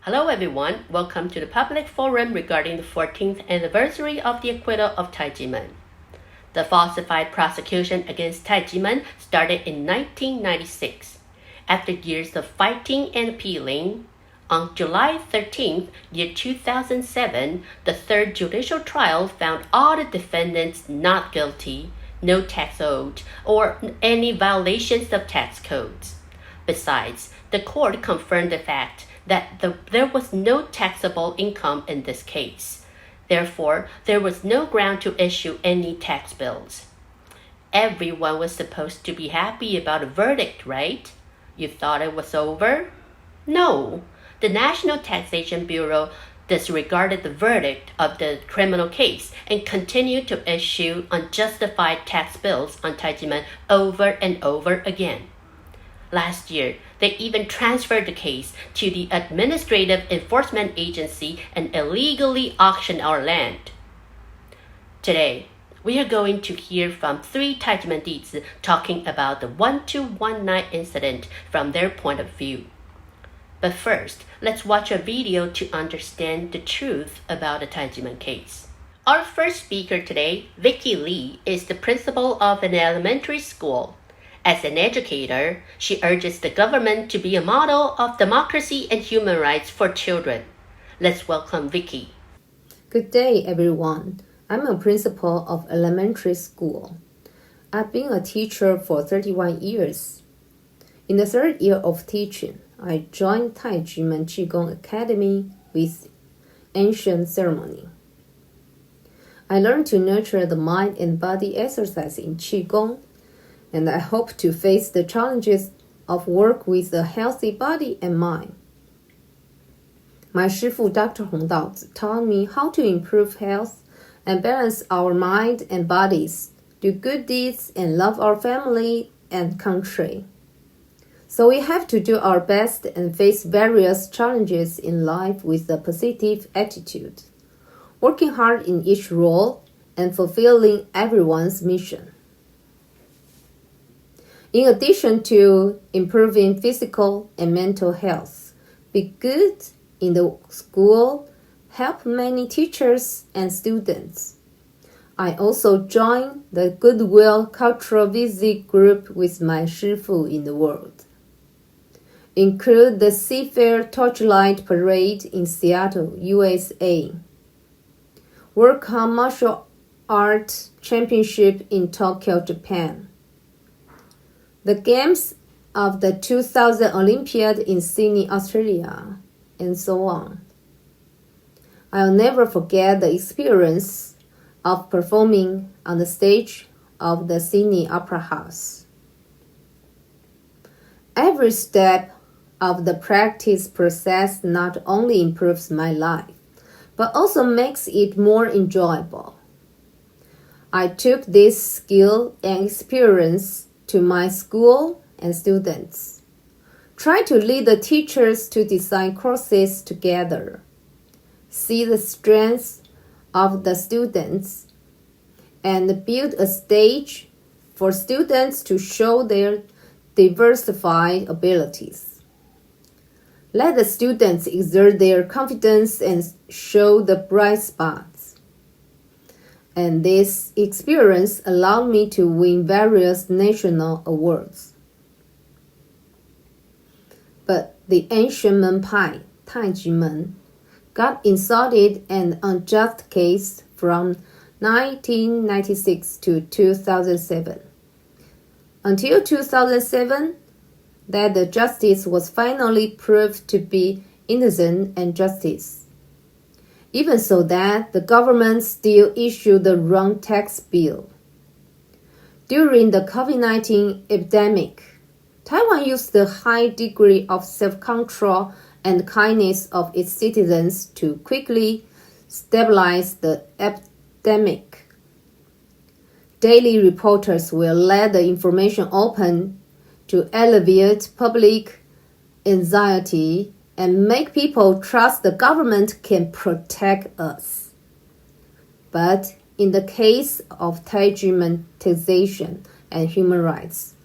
Hello everyone, welcome to the public forum regarding the 14th anniversary of the acquittal of Tai Ji Men. The falsified prosecution against Tai Ji Men started in 1996. After years of fighting and appealing, on July 13th, year 2007, the third judicial trial found all the defendants not guilty, no tax owed, or any violations of tax codes. Besides, the court confirmed the fact that there was no taxable income in this case. Therefore, there was no ground to issue any tax bills. Everyone was supposed to be happy about a verdict, right? You thought it was over? No. The National Taxation Bureau disregarded the verdict of the criminal case and continued to issue unjustified tax bills on Tai Ji Men over and over again. Last year, they even transferred the case to the Administrative Enforcement Agency and illegally auctioned our land. Today, we are going to hear from three TaiJi Men Dizi talking about the 1219 incident from their point of view. But first, let's watch a video to understand the truth about the TaiJi Men case. Our first speaker today, Vicky Lee, is the principal of an elementary school. As an educator, she urges the government to be a model of democracy and human rights for children. Let's welcome Vicky. Good day, everyone. I'm a principal of elementary school. I've been a teacher for 31 years. In the third year of teaching, I joined TaiJi Men Qigong Academy with ancient ceremony. I learned to nurture the mind and body exercise in Qigong, and I hope to face the challenges of work with a healthy body and mind. My Shifu, Dr. Hong Daozi, taught me how to improve health and balance our mind and bodies, do good deeds, and love our family and country. So we have to do our best and face various challenges in life with a positive attitude, working hard in each role and fulfilling everyone's mission. In addition to improving physical and mental health, be good in the school, help many teachers and students. I also joined the Goodwill Cultural Visit group with my Shifu in the world. Include the Seafair Torchlight Parade in Seattle, USA. Work on Martial Arts Championship in Tokyo, Japan. The Games of the 2000 Olympiad in Sydney, Australia, and so on. I'll never forget the experience of performing on the stage of the Sydney Opera House. Every step of the practice process not only improves my life, but also makes it more enjoyable. I took this skill and experience to my school and students. Try to lead the teachers to design courses together. See the strengths of the students and build a stage for students to show their diversified abilities. Let the students exert their confidence and show the bright spots. And this experience allowed me to win various national awards. But the ancient Men Pai, TaiJi Men, got insulted and unjust case from 1996 to 2007. Until 2007, that the justice was finally proved to be innocent and justice. Even so that the government still issued the wrong tax bill. During the COVID-19 epidemic, Taiwan used the high degree of self-control and kindness of its citizens to quickly stabilize the epidemic. Daily reporters will let the information open to alleviate public anxiety and make people trust the government can protect us. But in the case of TaiJi Men taxation and human rights,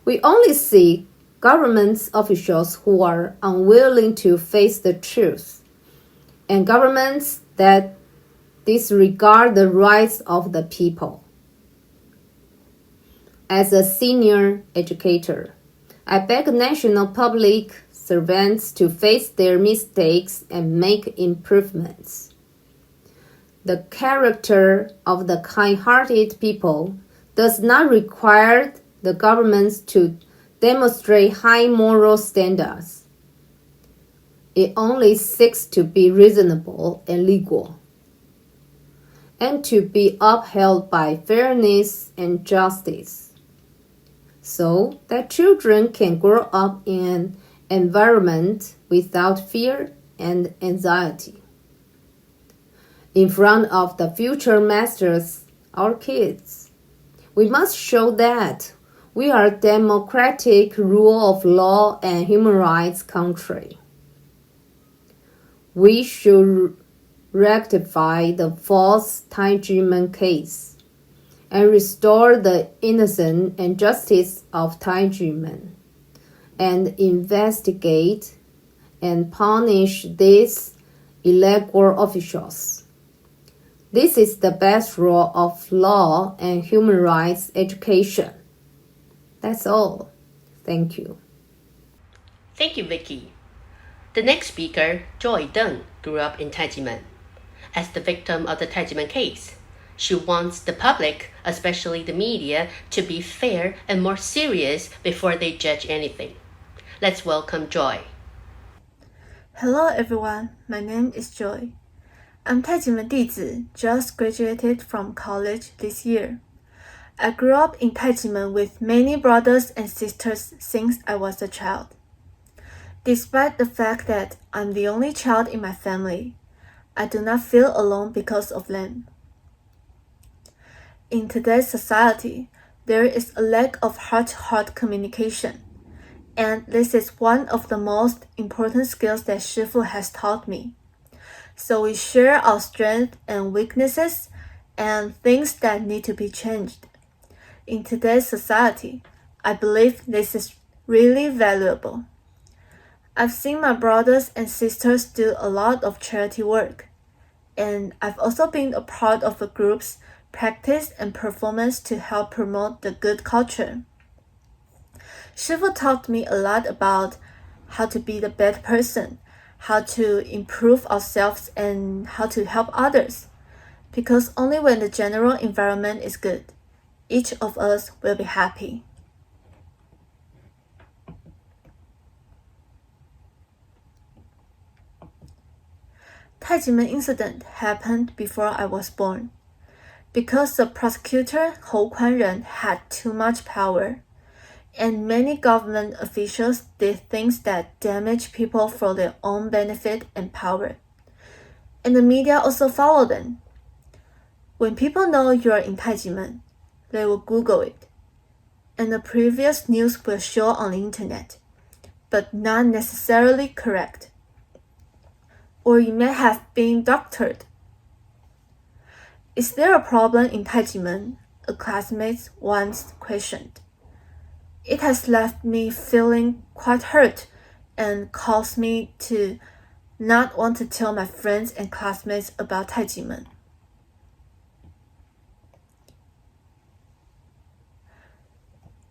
we only see government officials who are unwilling to face the truth, and governments that disregard the rights of the people. As a senior educator, I beg national public servants to face their mistakes and make improvements. The character of the kind-hearted people does not require the governments to demonstrate high moral standards. It only seeks to be reasonable and legal, and to be upheld by fairness and justice, so that children can grow up in an environment without fear and anxiety. In front of the future masters, our kids, we must show that we are a democratic rule of law and human rights country. We should rectify the false Tai Ji Men case and restore the innocence and justice of TaiJi Men, and investigate and punish these illegal officials. This is the best rule of law and human rights education. That's all. Thank you. Thank you, Vicky. The next speaker, Joy Deng, grew up in TaiJi Men. As the victim of the TaiJi Men case, she wants the public, especially the media, to be fair and more serious before they judge anything. Let's welcome Joy. Hello everyone, my name is Joy. I'm TaiJi Men Dizi, just graduated from college this year. I grew up in TaiJi Men with many brothers and sisters since I was a child. Despite the fact that I'm the only child in my family, I do not feel alone because of them. In today's society, there is a lack of heart-to-heart communication, and this is one of the most important skills that Shifu has taught me. So we share our strengths and weaknesses and things that need to be changed. In today's society, I believe this is really valuable. I've seen my brothers and sisters do a lot of charity work, and I've also been a part of a group's practice and performance to help promote the good culture. Shifu taught me a lot about how to be the better person, how to improve ourselves, and how to help others. Because only when the general environment is good, each of us will be happy. TaiJi Men incident happened before I was born. Because the prosecutor Hou Kuan-ren had too much power, and many government officials did things that damage people for their own benefit and power. And the media also followed them. When people know you are in TaiJi Men, they will Google it, and the previous news will show on the internet, but not necessarily correct. Or it may have been doctored. Is there a problem in TaiJi Men? A classmate once questioned. It has left me feeling quite hurt and caused me to not want to tell my friends and classmates about TaiJi Men.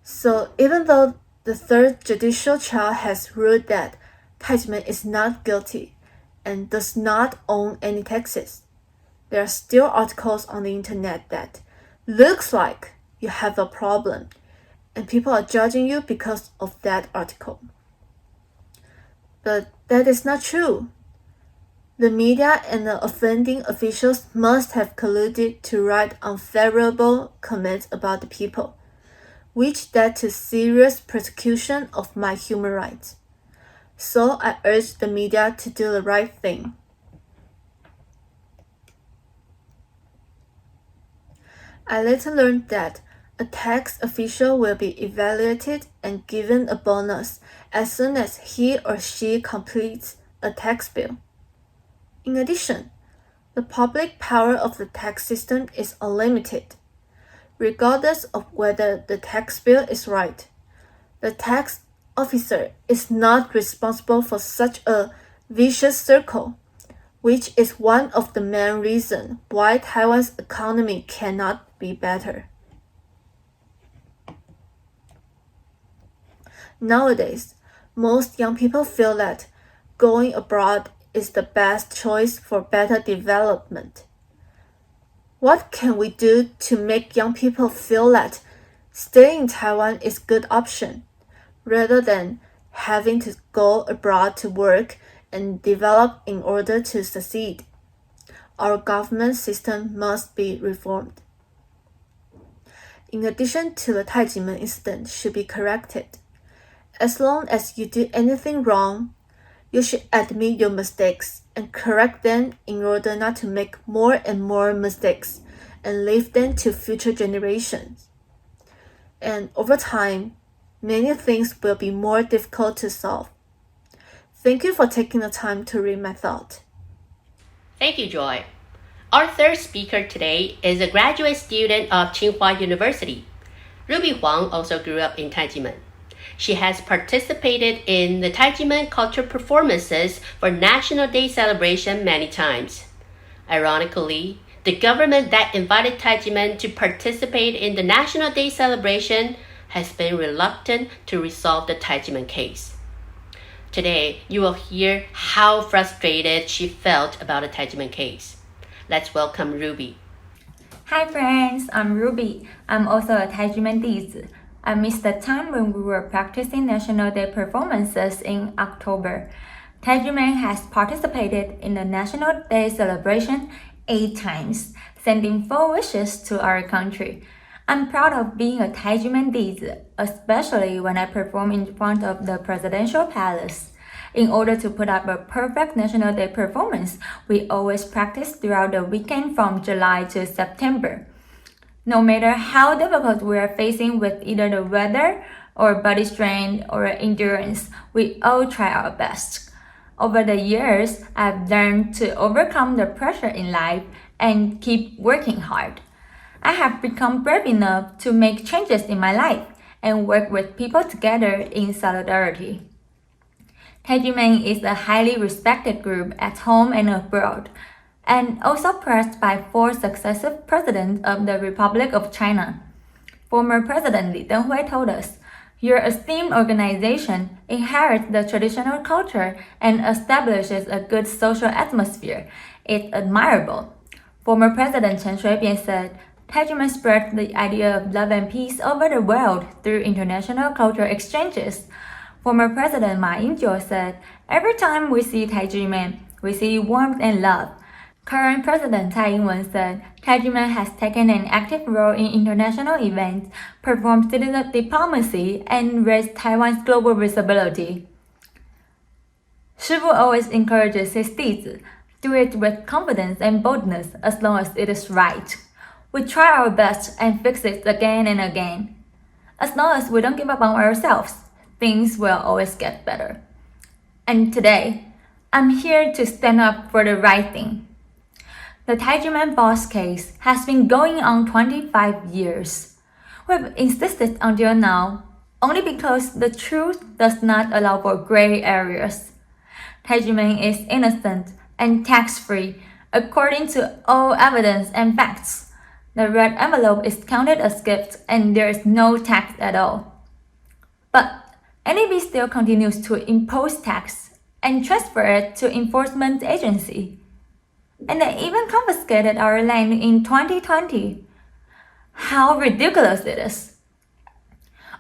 So even though the third judicial trial has ruled that TaiJi Men is not guilty and does not own any taxes, there are still articles on the internet that looks like you have a problem, and people are judging you because of that article. But that is not true. The media and the offending officials must have colluded to write unfavorable comments about the people, which led to serious persecution of my human rights. So I urge the media to do the right thing. I later learned that a tax official will be evaluated and given a bonus as soon as he or she completes a tax bill. In addition, the public power of the tax system is unlimited. Regardless of whether the tax bill is right, the tax officer is not responsible for such a vicious circle, which is one of the main reasons why Taiwan's economy cannot be better. Nowadays, most young people feel that going abroad is the best choice for better development. What can we do to make young people feel that staying in Taiwan is a good option, rather than having to go abroad to work and develop in order to succeed? Our government system must be reformed. In addition to the TaiJi Men incident should be corrected. As long as you do anything wrong, you should admit your mistakes and correct them in order not to make more and more mistakes and leave them to future generations. And over time, many things will be more difficult to solve. Thank you for taking the time to read my thought. Thank you, Joy. Our third speaker today is a graduate student of Tsinghua University. Ruby Huang also grew up in TaiJi Men. She has participated in the TaiJi Men culture performances for National Day celebration many times. Ironically, the government that invited TaiJi Men to participate in the National Day celebration has been reluctant to resolve the TaiJi Men case. Today, you will hear how frustrated she felt about the TaiJi Men case. Let's welcome Ruby. Hi friends, I'm Ruby. I'm also a Tai Ji Men Dizi. I missed the time when we were practicing National Day performances in October. TaiJi Men has participated in the National Day celebration 8 times, sending 4 wishes to our country. I'm proud of being a TaiJi Men Dizi, especially when I perform in front of the presidential palace. In order to put up a perfect National Day performance, we always practice throughout the weekend from July to September. No matter how difficult we are facing with either the weather or body strain or endurance, we all try our best. Over the years, I've learned to overcome the pressure in life and keep working hard. I have become brave enough to make changes in my life and work with people together in solidarity. TaiJi Men is a highly respected group at home and abroad, and also pressed by 4 successive presidents of the Republic of China. Former President Li Denghui told us, "Your esteemed organization inherits the traditional culture and establishes a good social atmosphere. It's admirable." Former President Chen Shui-bian said, "TaiJi Men spread the idea of love and peace over the world through international cultural exchanges." Former President Ma Ying-jeou said, "Every time we see TaiJi Men, we see warmth and love." Current President Tsai Ing-wen said, TaiJi Men has taken an active role in international events, performed citizen diplomacy, and raised Taiwan's global visibility. Shifu always encourages his Dizi, do it with confidence and boldness as long as it is right. We try our best and fix it again and again. As long as we don't give up on ourselves, things will always get better. And today, I'm here to stand up for the right thing. The TaiJi Men boss case has been going on 25 years. We've insisted until now only because the truth does not allow for gray areas. TaiJi Men is innocent and tax-free according to all evidence and facts. The red envelope is counted as gift and there is no tax at all. But NAB still continues to impose tax and transfer it to enforcement agency. And they even confiscated our land in 2020. How ridiculous it is.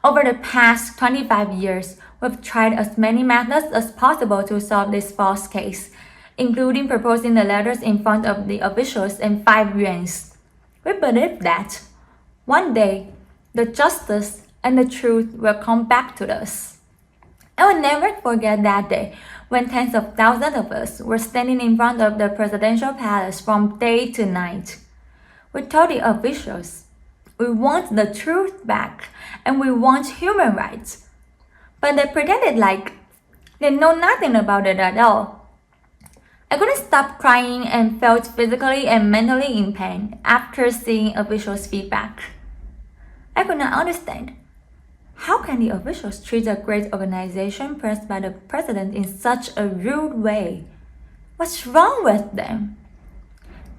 Over the past 25 years, we've tried as many methods as possible to solve this false case, including proposing the letters in front of the officials and 5 yuans. We believe that one day, the justice and the truth will come back to us. I will never forget that day when tens of thousands of us were standing in front of the presidential palace from day to night. We told the officials, we want the truth back and we want human rights. But they pretended like they know nothing about it at all. I couldn't stop crying and felt physically and mentally in pain after seeing officials' feedback. I could not understand. How can the officials treat a great organization pressed by the president in such a rude way? What's wrong with them?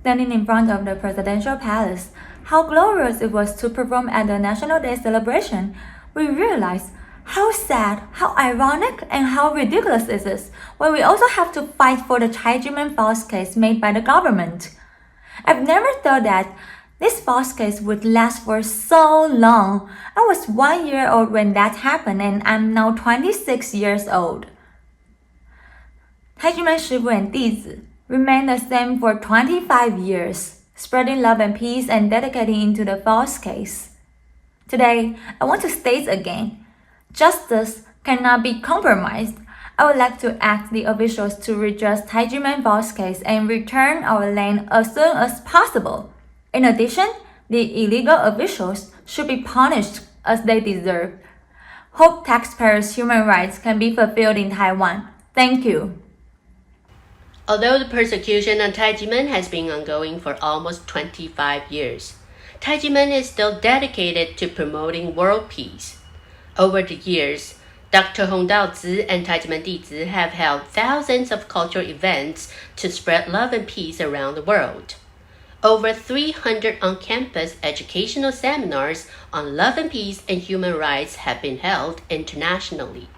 Standing in front of the presidential palace, how glorious it was to perform at the National Day celebration, we realized how sad, how ironic, and how ridiculous it is when we also have to fight for the TaiJi Men false case made by the government. I've never thought that this false case would last for so long. I was 1 year old when that happened, and I'm now 26 years old. TaiJi Men, Shifu and Dizi remained the same for 25 years, spreading love and peace and dedicating into the false case. Today, I want to state again, justice cannot be compromised. I would like to ask the officials to redress TaiJi Men false case and return our land as soon as possible. In addition, the illegal officials should be punished as they deserve. Hope taxpayers' human rights can be fulfilled in Taiwan. Thank you. Although the persecution on TaiJi Men has been ongoing for almost 25 years, TaiJi Men is still dedicated to promoting world peace. Over the years, Dr. Hong Daozi and TaiJi Men Dizi have held thousands of cultural events to spread love and peace around the world. Over 300 on-campus educational seminars on love and peace and human rights have been held internationally.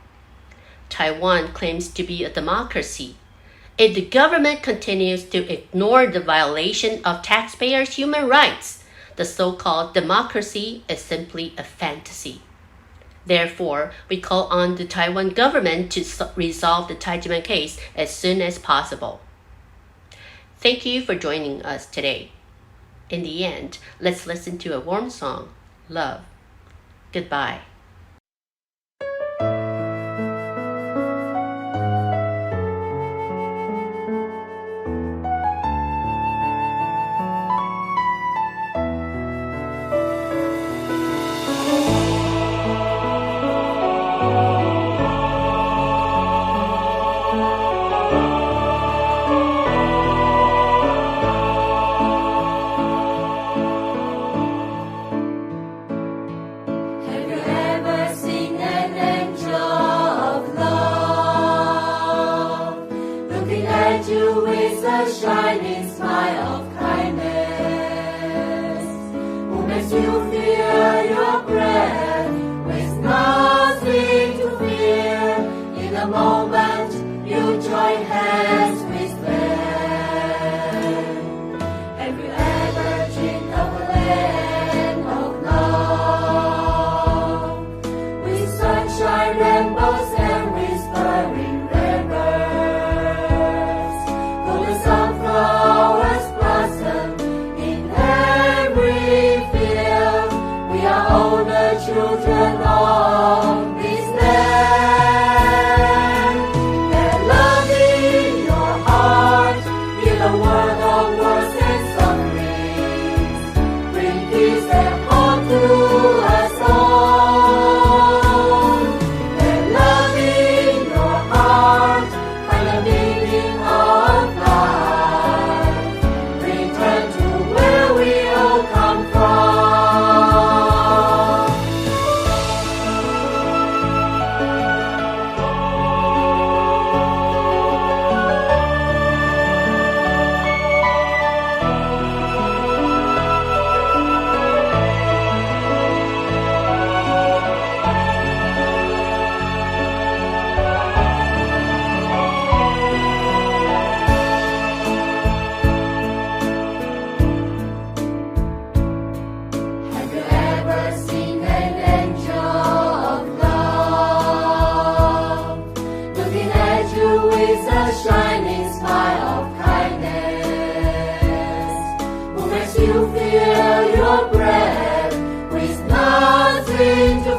Taiwan claims to be a democracy. If the government continues to ignore the violation of taxpayers' human rights, the so-called democracy is simply a fantasy. Therefore, we call on the Taiwan government to resolve the TaiJi Men case as soon as possible. Thank you for joining us today. In the end, let's listen to a warm song, Love. Goodbye. You with a shining smile of kindness, who makes you feel your breath with nothing to fear. In a moment, you join hands with them. Have you ever dreamed of a land of love, with sunshine, rainbows, and whispering flowers blossom in every field? We are all the children of this land. Let love in your heart be the word of words and sufferings. Bring peace and hope to us all. Let love in your heart find the meaning of life. Return to where we all come from. Have you ever seen an angel of love, looking at you with a shining smile of kindness, who makes you feel your breath with nothing to